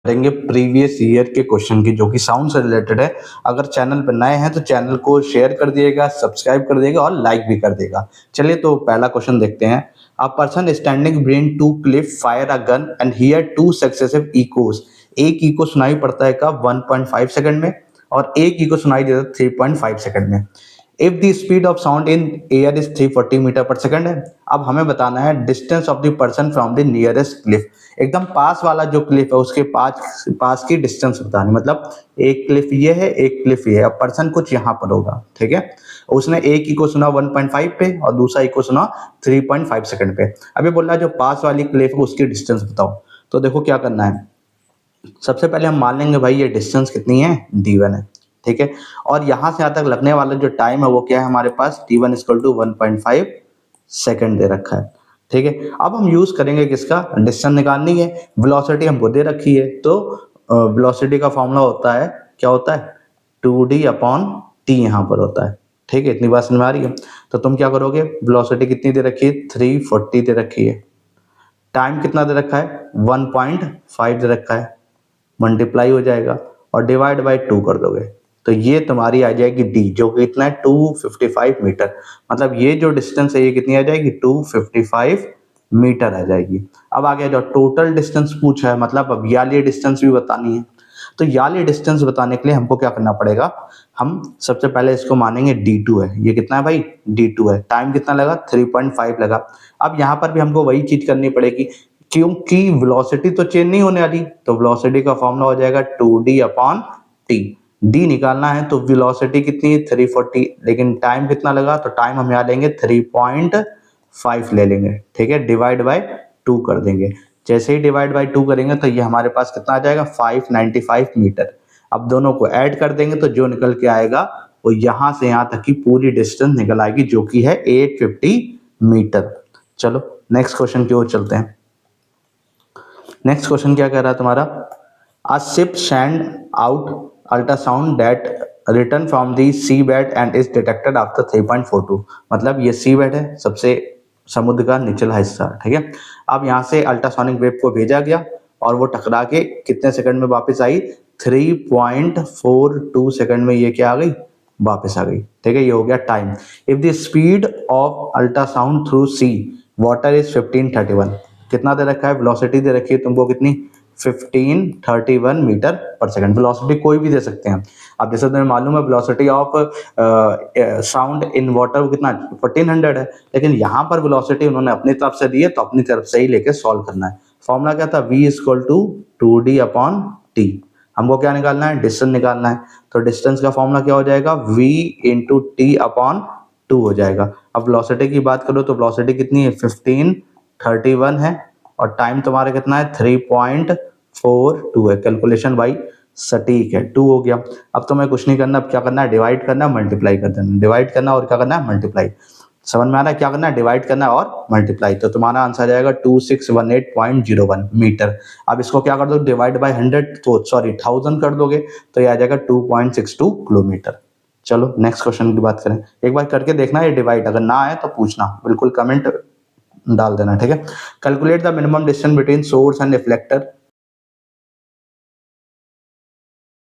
करेंगे previous year के question की जो कि साउंड से रिलेटेड है। अगर चैनल पर नए हैं तो चैनल को शेयर कर दिएगा, सब्सक्राइब कर दिएगा और लाइक भी कर देगा। चलिए तो पहला क्वेश्चन देखते हैं। A person standing between two Cliff fire a gun and here two successive Eeco. एक इको सुनाई पड़ता है कब 1.5 सेकंड में और एक इको सुनाई देता है 3.5 सेकंड में। If the speed of sound in air is 340 meter per second है। अब हमें बताना है distance of the person from the nearest cliff. एकदम पास वाला जो क्लिफ है उसके पास पास की डिस्टेंस बतानी, मतलब एक क्लिफ ये है, एक क्लिफ ये है। अब पर्सन कुछ यहाँ पर होगा, ठीक है। उसने एक इको सुना 1.5 पे और दूसरा इको सुना 3.5 सेकंड पे। अभी बोल रहा है जो पास वाली क्लिफ है उसकी डिस्टेंस बताओ। तो देखो क्या करना है, सबसे पहले हम मान लेंगे भाई ये डिस्टेंस कितनी है, d1 है, ठीक है। और यहाँ से यहाँ तक लगने वाला जो टाइम है वो क्या है हमारे पास, t1 इक्वल टू 1.5 सेकेंड दे रखा है, ठीक है। अब हम यूज करेंगे किसका, डिस्टेंस निकालनी है। वेलोसिटी हमको दे रखी है तो वेलोसिटी का फॉर्मूला होता है, क्या होता है, 2d अपॉन टी यहाँ पर होता है, ठीक है। इतनी बात समझ में आ रही है। तो तुम क्या करोगे, वेलोसिटी कितनी दे रखी है, 340 दे रखी है। टाइम कितना दे रखा है, 1.5 दे रखा है, मल्टीप्लाई हो जाएगा और डिवाइड बाय 2 कर दोगे तो ये तुम्हारी आ जाएगी डी, जो कि इतना है 255 मीटर। मतलब ये जो डिस्टेंस है ये कितनी आ जाएगी, 255 मीटर आ जाएगी। अब आगे जो टोटल डिस्टेंस पूछा है, मतलब अब याली डिस्टेंस भी बतानी है। तो याली डिस्टेंस बताने के लिए हमको क्या करना पड़ेगा, हम सबसे पहले इसको मानेंगे d2 है। ये कितना है भाई, d2 है। टाइम कितना लगा, 3.5 लगा। अब यहाँ पर भी हमको वही चीज करनी पड़ेगी क्योंकि वेलोसिटी तो चेंज नहीं होने वाली, तो वेलोसिटी का फॉर्मूला हो जाएगा 2d अपॉन टी। डी निकालना है तो वेलोसिटी कितनी है 340, लेकिन टाइम कितना लगा, तो टाइम हम यहाँ लेंगे 3.5 ले लेंगे, ठीक है। डिवाइड बाय 2 कर देंगे। जैसे ही डिवाइड बाय 2 करेंगे तो ये हमारे पास कितना आ जाएगा, 595 मीटर। अब दोनों को ऐड कर देंगे तो जो निकल के आएगा वो यहाँ से यहाँ तक की पूरी डिस्टेंस निकल आएगी, जो कि है 850 मीटर। चलो नेक्स्ट क्वेश्चन की ओर चलते हैं। नेक्स्ट क्वेश्चन क्या कह रहा है तुम्हारा, a ship send out ultrasound that return from the sea bed and is detected after 3.42। मतलब ये सी बेड है, सबसे समुद्र का निचला हिस्सा, ठीक है। अब यहाँ से अल्ट्रासोनिक वेव को भेजा गया और वो टकरा के कितने सेकंड में वापस आई, 3.42 सेकंड में ये क्या आ गई, वापस आ गई, ठीक है। ये हो गया time. If the speed of ultrasound through sea water is 1531, कितना दे रखा है, वेलोसिटी दे रखी है तुमको कितनी, 1531 मीटर पर सेकंड। वेलोसिटी कोई भी दे सकते हैं। अब जैसे तुम्हें मालूम है velocity of sound in water कितना 1400 है, लेकिन यहाँ पर वेलोसिटी उन्होंने अपनी तरफ से दी है तो अपनी तरफ से ही लेके सॉल्व करना है। फॉर्मूला क्या था, v equal to 2d upon T. हमको क्या निकालना है, डिस्टेंस निकालना है। तो डिस्टेंस का फॉर्मूला क्या हो जाएगा, v इंटू टी अपॉन 2 हो जाएगा। अब वेलोसिटी की बात करो तो वेलोसिटी कितनी है, 1531 है और टाइम तुम्हारा कितना है, 3.42 है। कैलकुलेशन भाई सटीक है, 2 हो गया। अब तुम्हें कुछ नहीं करना, अब क्या करना है, डिवाइड करना, मल्टीप्लाई कर देना, डिवाइड करना और क्या करना है, मल्टीप्लाई। समझ में आ रहा है क्या करना है, डिवाइड करना और मल्टीप्लाई। तो तुम्हारा आंसर आ जाएगा 2618.01 मीटर। अब इसको क्या कर दो, डिवाइड बाय 100, तो सॉरी 1000 कर दोगे तो ये आ जाएगा 2.62 किलोमीटर। चलो नेक्स्ट क्वेश्चन की बात करें। एक बार करके देखना ये डिवाइड, अगर ना आए तो पूछना, बिल्कुल कमेंट डाल देना, ठीक है। Calculate the minimum distance between source and reflector